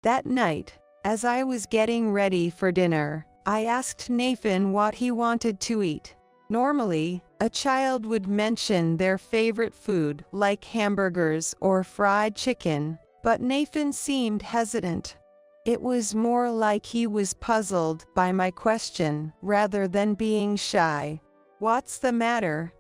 That night, as I was getting ready for dinner, I asked Nathan what he wanted to eat. Normally, a child would mention their favorite food like hamburgers or fried chicken, but Nathan seemed hesitant. It was more like he was puzzled by my question rather than being shy. "What's the matter?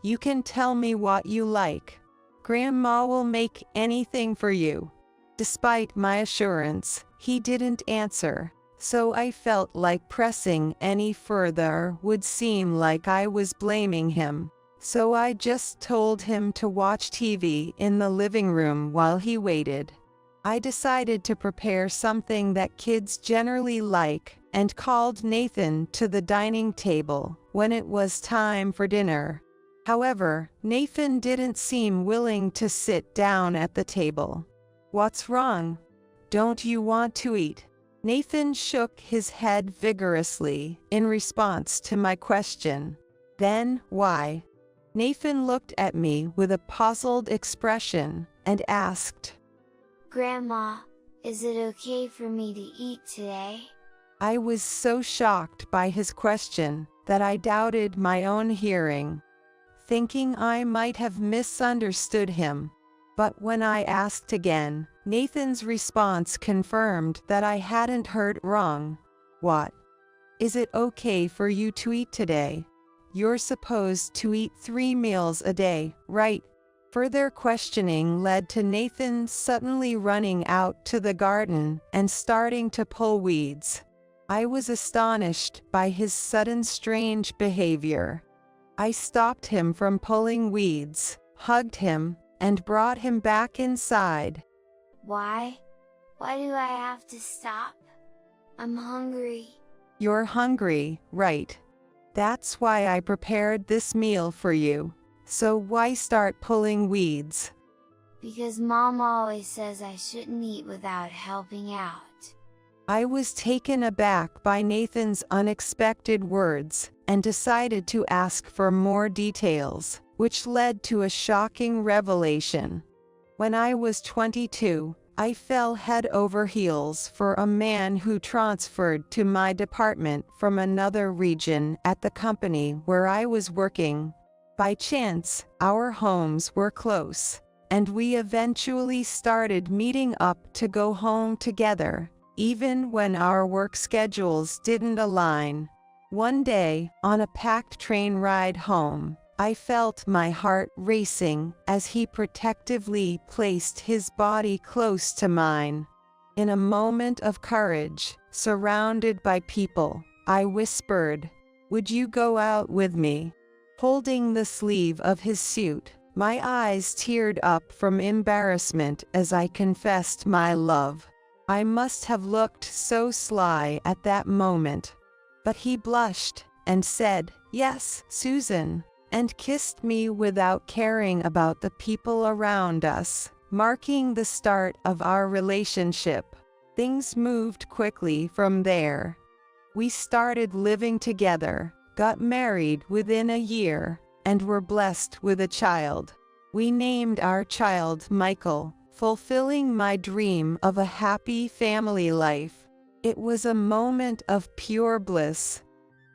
You can tell me what you like. Grandma will make anything for you." Despite my assurance, he didn't answer, so I felt like pressing any further would seem like I was blaming him. So I just told him to watch TV in the living room while he waited. I decided to prepare something that kids generally like and called Nathan to the dining table when it was time for dinner. However, Nathan didn't seem willing to sit down at the table. "What's wrong? Don't you want to eat?" Nathan shook his head vigorously in response to my question. "Then why?" Nathan looked at me with a puzzled expression and asked, "Grandma, is it okay for me to eat today?" I was so shocked by his question that I doubted my own hearing, thinking I might have misunderstood him. But when I asked again, Nathan's response confirmed that I hadn't heard wrong. "What? Is it okay for you to eat today? You're supposed to eat 3 meals a day, right?" Further questioning led to Nathan suddenly running out to the garden and starting to pull weeds. I was astonished by his sudden strange behavior. I stopped him from pulling weeds, hugged him, and brought him back inside. "Why? Why do I have to stop? I'm hungry." "You're hungry, right? That's why I prepared this meal for you. So why start pulling weeds?" "Because Mom always says I shouldn't eat without helping out." I was taken aback by Nathan's unexpected words and decided to ask for more details, which led to a shocking revelation. When I was 22, I fell head over heels for a man who transferred to my department from another region at the company where I was working. By chance, our homes were close, and we eventually started meeting up to go home together, even when our work schedules didn't align. One day, on a packed train ride home, I felt my heart racing as he protectively placed his body close to mine. In a moment of courage, surrounded by people, I whispered, "Would you go out with me?" Holding the sleeve of his suit, my eyes teared up from embarrassment as I confessed my love. I must have looked so sly at that moment. But he blushed and said, "Yes, Susan," and kissed me without caring about the people around us, marking the start of our relationship. Things moved quickly from there. We started living together, got married within a year, and were blessed with a child. We named our child Michael, fulfilling my dream of a happy family life. It was a moment of pure bliss.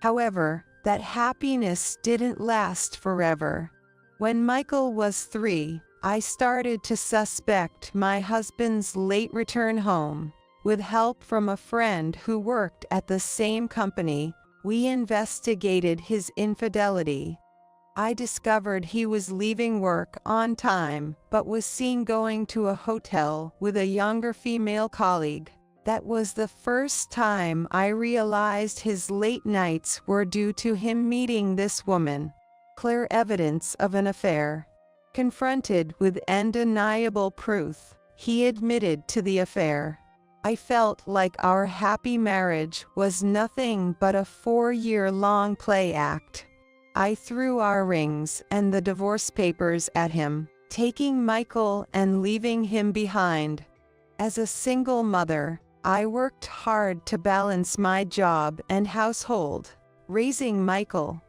However, that happiness didn't last forever. When Michael was 3, I started to suspect my husband's late return home. With help from a friend who worked at the same company, we investigated his infidelity. I discovered he was leaving work on time, but was seen going to a hotel with a younger female colleague. That was the first time I realized his late nights were due to him meeting this woman. Clear evidence of an affair. Confronted with undeniable proof, he admitted to the affair. I felt like our happy marriage was nothing but a 4-year-long play act. I threw our rings and the divorce papers at him, taking Michael and leaving him behind. As a single mother, I worked hard to balance my job and household, raising Michael.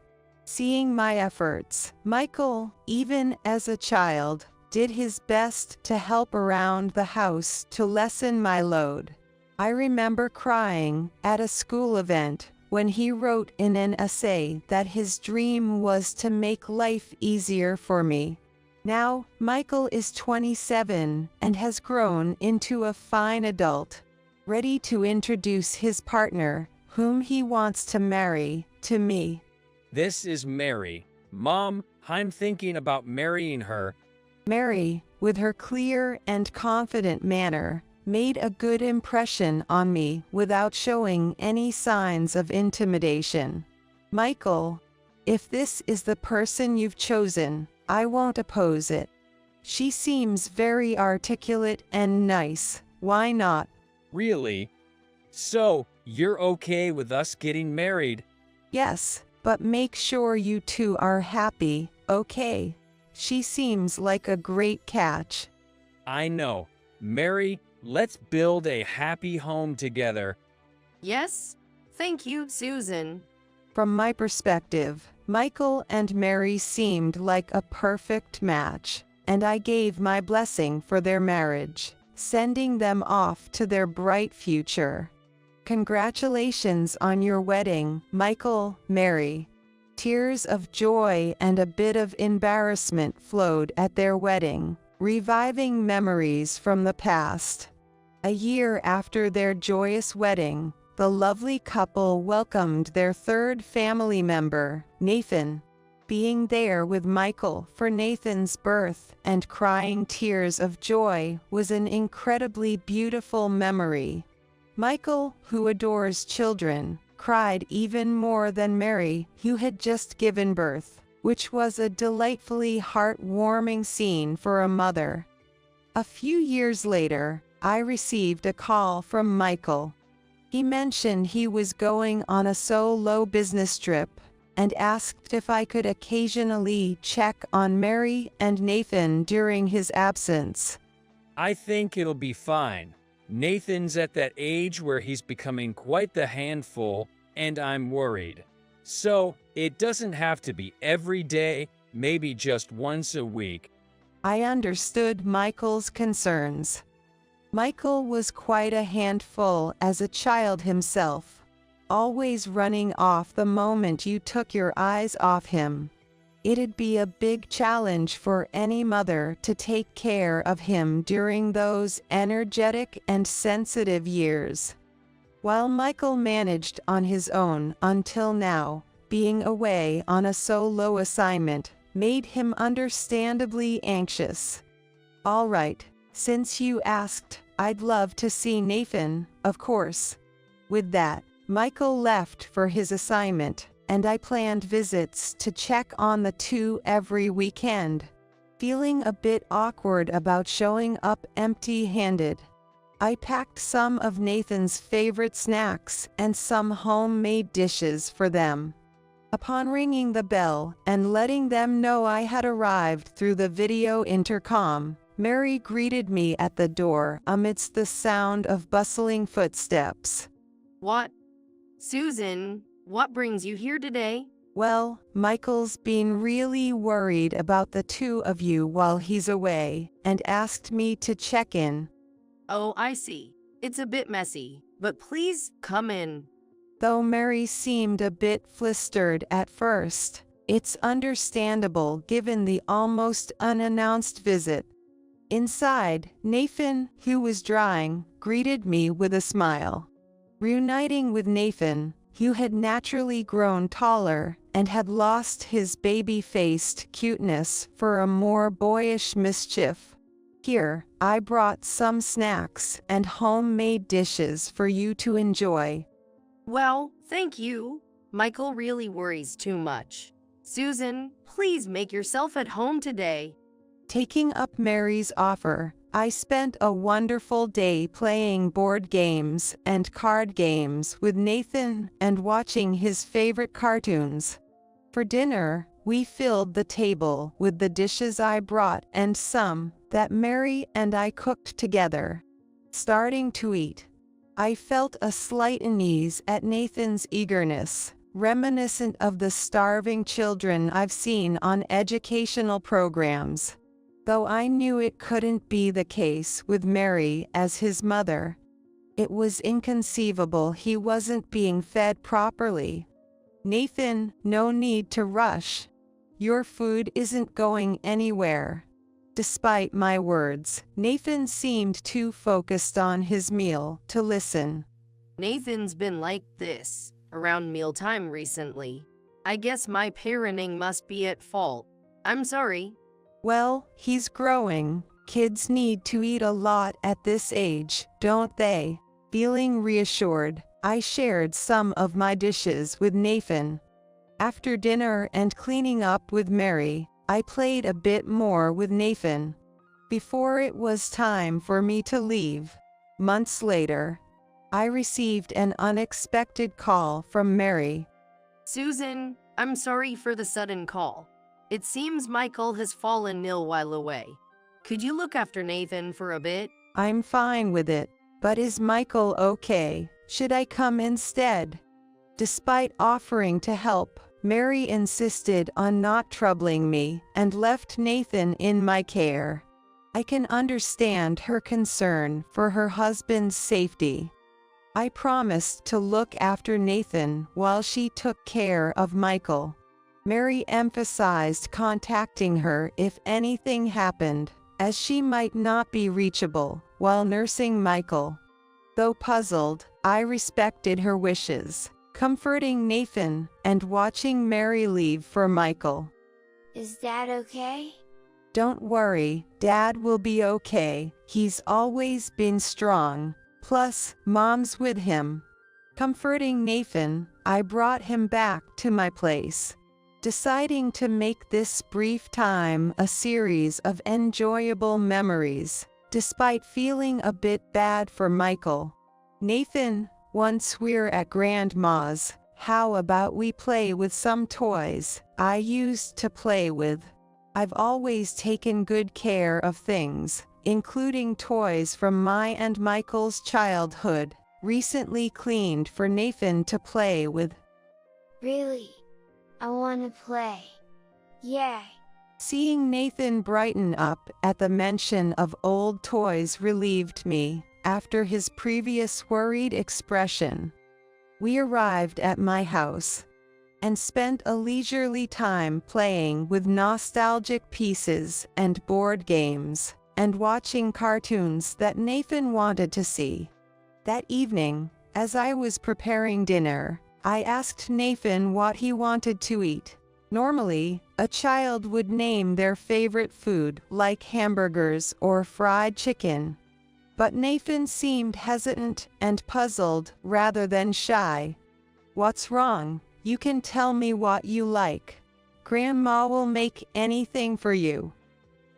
Seeing my efforts, Michael, even as a child, did his best to help around the house to lessen my load. I remember crying at a school event when he wrote in an essay that his dream was to make life easier for me. Now, Michael is 27 and has grown into a fine adult, ready to introduce his partner, whom he wants to marry, to me. This is Mary. Mom, I'm thinking about marrying her. Mary, with her clear and confident manner, made a good impression on me without showing any signs of intimidation. Michael, if this is the person you've chosen, I won't oppose it. She seems very articulate and nice. Why not? Really? So, you're okay with us getting married? Yes, but make sure you two are happy, okay? She seems like a great catch. I know. Mary, let's build a happy home together. Yes, thank you, Susan. From my perspective, Michael and Mary seemed like a perfect match, and I gave my blessing for their marriage, sending them off to their bright future. Congratulations on your wedding, Michael, Mary. Tears of joy and a bit of embarrassment flowed at their wedding, reviving memories from the past. A year after their joyous wedding, the lovely couple welcomed their third family member, Nathan. Being there with Michael for Nathan's birth and crying tears of joy was an incredibly beautiful memory. Michael, who adores children, cried even more than Mary, who had just given birth, which was a delightfully heartwarming scene for a mother. A few years later, I received a call from Michael. He mentioned he was going on a solo business trip and asked if I could occasionally check on Mary and Nathan during his absence. I think it'll be fine. Nathan's at that age where he's becoming quite the handful, and I'm worried. So, it doesn't have to be every day, maybe just once a week. I understood Michael's concerns. Michael was quite a handful as a child himself, always running off the moment you took your eyes off him. It'd be a big challenge for any mother to take care of him during those energetic and sensitive years. While Michael managed on his own until now, being away on a solo assignment made him understandably anxious. All right, since you asked, I'd love to see Nathan, of course. With that, Michael left for his assignment, and I planned visits to check on the two every weekend. Feeling a bit awkward about showing up empty-handed, I packed some of Nathan's favorite snacks and some homemade dishes for them. Upon ringing the bell and letting them know I had arrived through the video intercom, Mary greeted me at the door amidst the sound of bustling footsteps. What? Susan, what brings you here today? Well, Michael's been really worried about the two of you while he's away, and asked me to check in. Oh, I see. It's a bit messy, but please come in. Though Mary seemed a bit flustered at first, it's understandable given the almost unannounced visit. Inside, Nathan, who was drying, greeted me with a smile. Reuniting with Nathan, who had naturally grown taller and had lost his baby-faced cuteness for a more boyish mischief. Here, I brought some snacks and homemade dishes for you to enjoy. Well, thank you. Michael really worries too much. Susan, please make yourself at home today. Taking up Mary's offer, I spent a wonderful day playing board games and card games with Nathan and watching his favorite cartoons. For dinner, we filled the table with the dishes I brought and some that Mary and I cooked together. Starting to eat, I felt a slight unease at Nathan's eagerness, reminiscent of the starving children I've seen on educational programs. Though I knew it couldn't be the case with Mary as his mother. It was inconceivable he wasn't being fed properly. Nathan, no need to rush. Your food isn't going anywhere. Despite my words, Nathan seemed too focused on his meal to listen. Nathan's been like this around mealtime recently. I guess my parenting must be at fault. I'm sorry. Well, he's growing. Kids need to eat a lot at this age, don't they? Feeling reassured, I shared some of my dishes with Nathan. After dinner and cleaning up with Mary, I played a bit more with Nathan. Before it was time for me to leave, months later, I received an unexpected call from Mary. Susan, I'm sorry for the sudden call. It seems Michael has fallen ill while away. Could you look after Nathan for a bit? I'm fine with it, but is Michael okay? Should I come instead? Despite offering to help, Mary insisted on not troubling me and left Nathan in my care. I can understand her concern for her husband's safety. I promised to look after Nathan while she took care of Michael. Mary emphasized contacting her if anything happened, as she might not be reachable while nursing Michael. Though puzzled, I respected her wishes, comforting Nathan and watching Mary leave for Michael. Is Dad okay? Don't worry, Dad will be okay. He's always been strong. Plus, Mom's with him. Comforting Nathan, I brought him back to my place, deciding to make this brief time a series of enjoyable memories, despite feeling a bit bad for Michael. Nathan, once we're at Grandma's, how about we play with some toys I used to play with? I've always taken good care of things, including toys from my and Michael's childhood, recently cleaned for Nathan to play with. Really? I want to play. Yay! Seeing Nathan brighten up at the mention of old toys relieved me, after his previous worried expression. We arrived at my house and spent a leisurely time playing with nostalgic pieces and board games, and watching cartoons that Nathan wanted to see. That evening, as I was preparing dinner, I asked Nathan what he wanted to eat. Normally, a child would name their favorite food, like hamburgers or fried chicken. But Nathan seemed hesitant and puzzled rather than shy. What's wrong? You can tell me what you like. Grandma will make anything for you.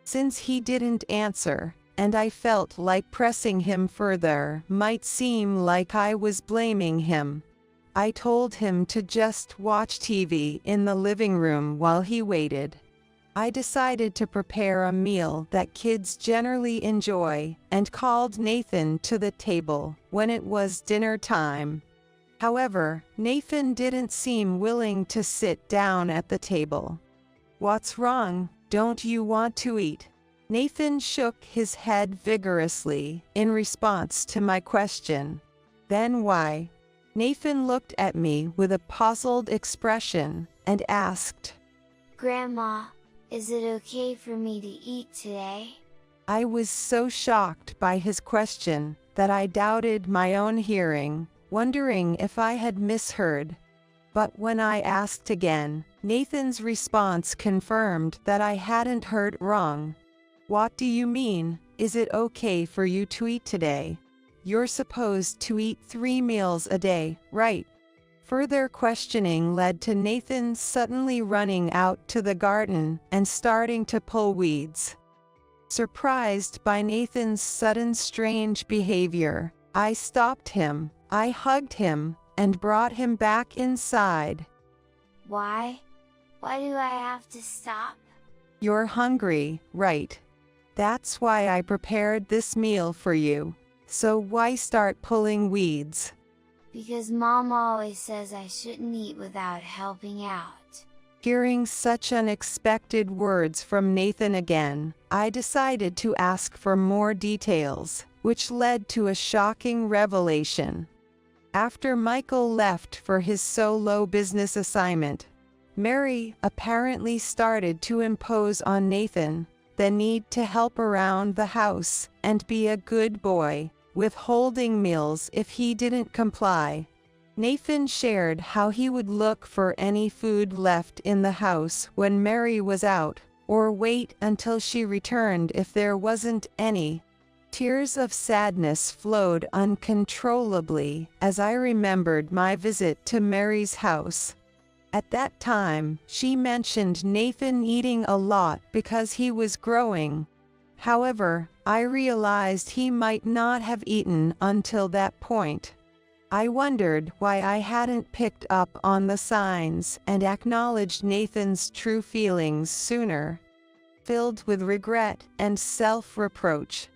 Since he didn't answer, and I felt like pressing him further might seem like I was blaming him, I told him to just watch TV in the living room while he waited. I decided to prepare a meal that kids generally enjoy and called Nathan to the table when it was dinner time. However, Nathan didn't seem willing to sit down at the table. What's wrong? Don't you want to eat? Nathan shook his head vigorously in response to my question. Then why? Nathan looked at me with a puzzled expression and asked, Grandma, is it okay for me to eat today? I was so shocked by his question that I doubted my own hearing, wondering if I had misheard. But when I asked again, Nathan's response confirmed that I hadn't heard wrong. What do you mean? Is it okay for you to eat today? You're supposed to eat 3 meals a day, right? Further questioning led to Nathan suddenly running out to the garden and starting to pull weeds. Surprised by Nathan's sudden strange behavior, I stopped him. I hugged him and brought him back inside. Why? Why do I have to stop? You're hungry, right? That's why I prepared this meal for you. So why start pulling weeds? Because Mom always says I shouldn't eat without helping out. Hearing such unexpected words from Nathan again, I decided to ask for more details, which led to a shocking revelation. After Michael left for his solo business assignment, Mary apparently started to impose on Nathan the need to help around the house and be a good boy, withholding meals if he didn't comply. Nathan shared how he would look for any food left in the house when Mary was out, or wait until she returned if there wasn't any. Tears of sadness flowed uncontrollably as I remembered my visit to Mary's house. At that time, she mentioned Nathan eating a lot because he was growing. However, I realized he might not have eaten until that point. I wondered why I hadn't picked up on the signs and acknowledged Nathan's true feelings sooner. Filled with regret and self-reproach.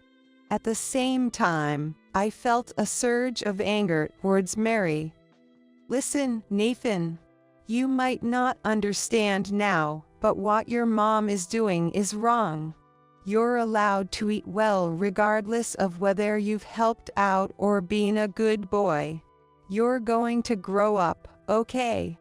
At the same time, I felt a surge of anger towards Mary. Listen, Nathan. You might not understand now, but what your mom is doing is wrong. You're allowed to eat well regardless of whether you've helped out or been a good boy. You're going to grow up, okay?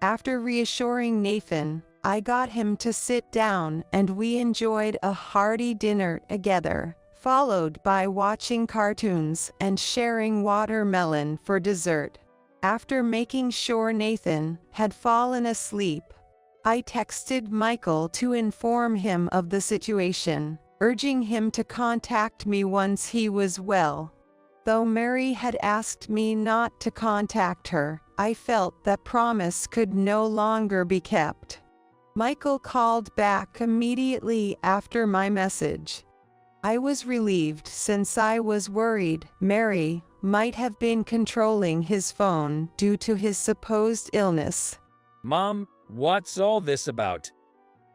After reassuring Nathan, I got him to sit down and we enjoyed a hearty dinner together, followed by watching cartoons and sharing watermelon for dessert. After making sure Nathan had fallen asleep, I texted Michael to inform him of the situation, urging him to contact me once he was well. Though Mary had asked me not to contact her, I felt that promise could no longer be kept. Michael called back immediately after my message. I was relieved since I was worried Mary might have been controlling his phone due to his supposed illness. Mom, what's all this about?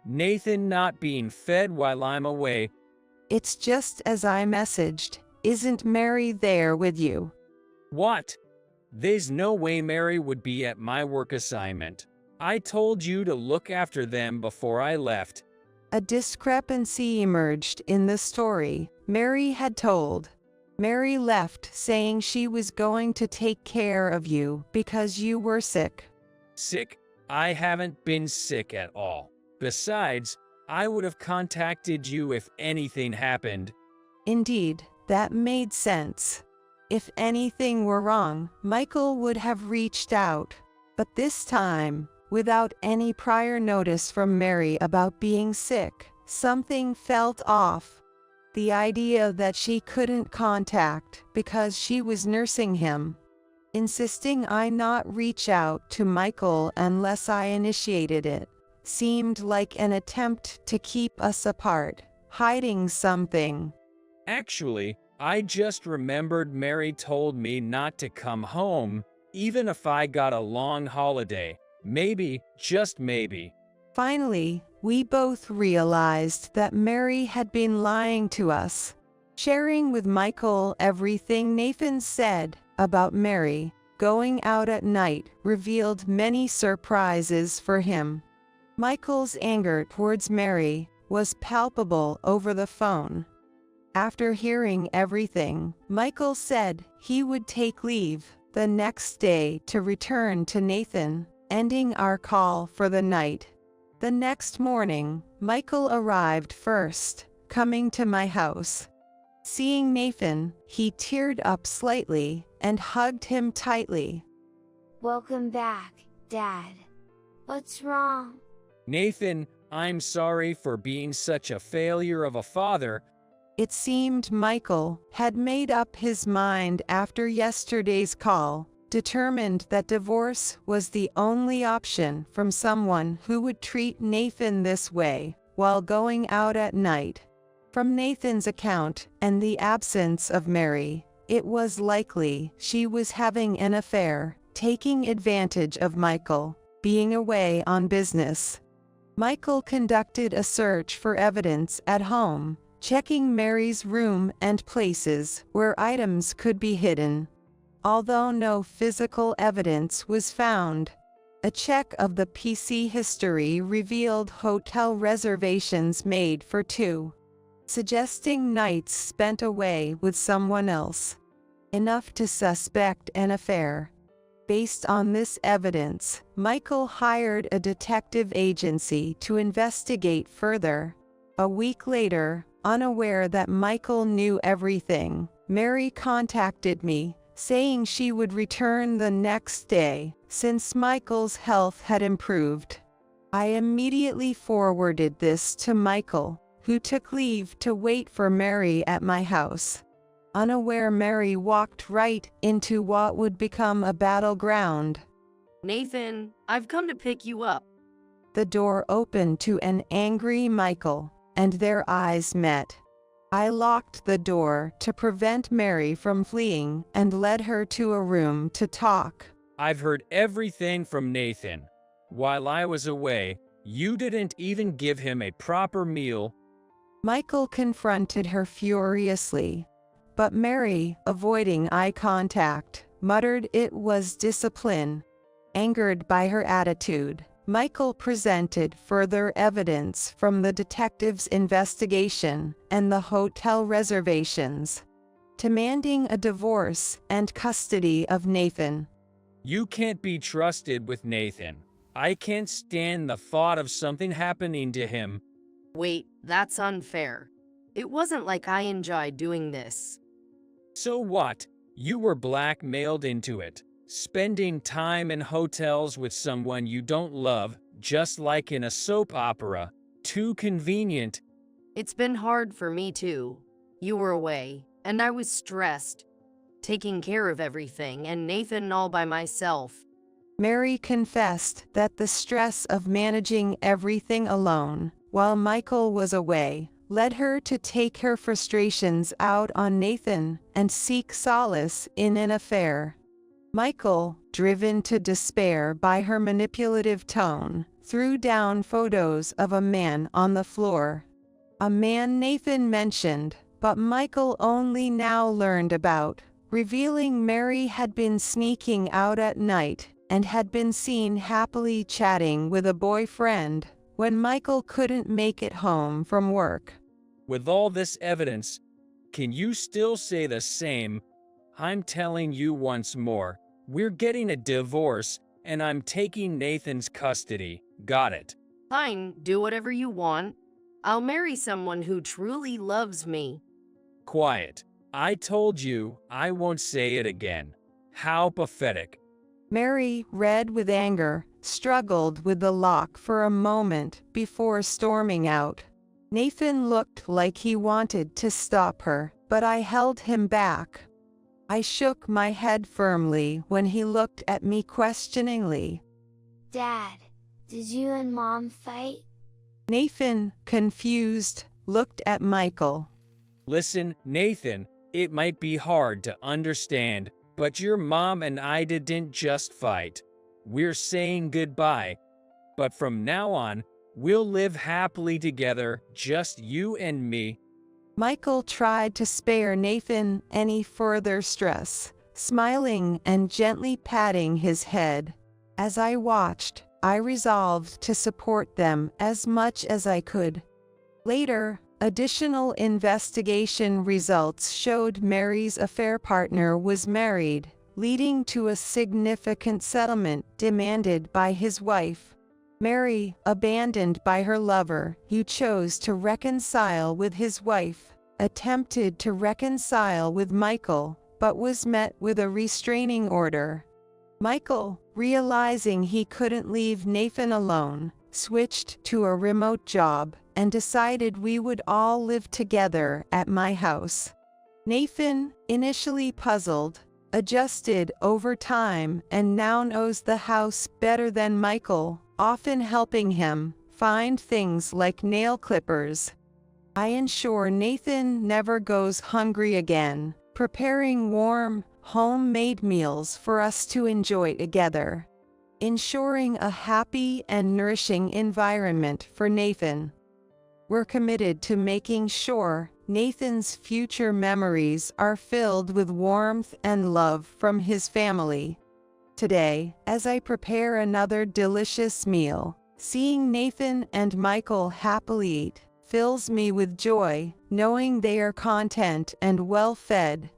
Nathan not being fed while I'm away. It's just as I messaged. Isn't Mary there with you? What? There's no way Mary would be at my work assignment. I told you to look after them before I left. A discrepancy emerged in the story Mary had told. Mary left saying she was going to take care of you because you were sick. Sick? I haven't been sick at all. Besides, I would have contacted you if anything happened. Indeed, that made sense. If anything were wrong, Michael would have reached out. But this time, without any prior notice from Mary about being sick, something felt off. The idea that she couldn't contact because she was nursing him, insisting I not reach out to Michael unless I initiated it, seemed like an attempt to keep us apart, hiding something. Actually, I just remembered Mary told me not to come home, even if I got a long holiday. Maybe, just maybe. Finally, we both realized that Mary had been lying to us, sharing with Michael everything Nathan said about Mary going out at night revealed many surprises for him. Michael's anger towards Mary was palpable over the phone. After hearing everything, Michael said he would take leave the next day to return to Nathan, ending our call for the night. The next morning, Michael arrived first, coming to my house. Seeing Nathan, he teared up slightly and hugged him tightly. Welcome back, Dad. What's wrong? Nathan, I'm sorry for being such a failure of a father. It seemed Michael had made up his mind after yesterday's call, determined that divorce was the only option from someone who would treat Nathan this way while going out at night. From Nathan's account and the absence of Mary, it was likely she was having an affair, taking advantage of Michael being away on business. Michael conducted a search for evidence at home, checking Mary's room and places where items could be hidden. Although no physical evidence was found, a check of the PC history revealed hotel reservations made for 2 suggesting nights spent away with someone else, enough to suspect an affair. Based on this evidence, Michael hired a detective agency to investigate further. A week later, unaware that Michael knew everything, Mary contacted me, saying she would return the next day, since Michael's health had improved. I immediately forwarded this to Michael, who took leave to wait for Mary at my house. Unaware, Mary walked right into what would become a battleground. Nathan, I've come to pick you up. The door opened to an angry Michael, and their eyes met. I locked the door to prevent Mary from fleeing and led her to a room to talk. I've heard everything from Nathan. While I was away, you didn't even give him a proper meal. Michael confronted her furiously, but Mary, avoiding eye contact, muttered it was discipline. Angered by her attitude, Michael presented further evidence from the detective's investigation and the hotel reservations, demanding a divorce and custody of Nathan. You can't be trusted with Nathan. I can't stand the thought of something happening to him. Wait, that's unfair. It wasn't like I enjoyed doing this. So what? You were blackmailed into it. Spending time in hotels with someone you don't love, just like in a soap opera. Too convenient. It's been hard for me too. You were away, and I was stressed, taking care of everything and Nathan all by myself. Mary confessed that the stress of managing everything alone, while Michael was away, led her to take her frustrations out on Nathan and seek solace in an affair. Michael, driven to despair by her manipulative tone, threw down photos of a man on the floor. A man Nathan mentioned, but Michael only now learned about, revealing Mary had been sneaking out at night and had been seen happily chatting with a boyfriend when Michael couldn't make it home from work. With all this evidence, can you still say the same? I'm telling you once more, we're getting a divorce, and I'm taking Nathan's custody. Got it? Fine, do whatever you want. I'll marry someone who truly loves me. Quiet. I told you, I won't say it again. How pathetic. Mary, red with anger, struggled with the lock for a moment before storming out. Nathan looked like he wanted to stop her, but I held him back. I shook my head firmly when he looked at me questioningly. Dad, did you and Mom fight? Nathan, confused, looked at Michael. Listen, Nathan, it might be hard to understand, but your mom and I didn't just fight. We're saying goodbye. But from now on, we'll live happily together, just you and me. Michael tried to spare Nathan any further stress, smiling and gently patting his head. As I watched, I resolved to support them as much as I could. Later, additional investigation results showed Mary's affair partner was married, leading to a significant settlement demanded by his wife. Mary, abandoned by her lover, who chose to reconcile with his wife, attempted to reconcile with Michael, but was met with a restraining order. Michael, realizing he couldn't leave Nathan alone, switched to a remote job and decided we would all live together at my house. Nathan, initially puzzled, adjusted over time and now knows the house better than Michael, often helping him find things like nail clippers. I ensure Nathan never goes hungry again, preparing warm, homemade meals for us to enjoy together, ensuring a happy and nourishing environment for Nathan. We're committed to making sure Nathan's future memories are filled with warmth and love from his family. Today, as I prepare another delicious meal, seeing Nathan and Michael happily eat fills me with joy, knowing they are content and well fed.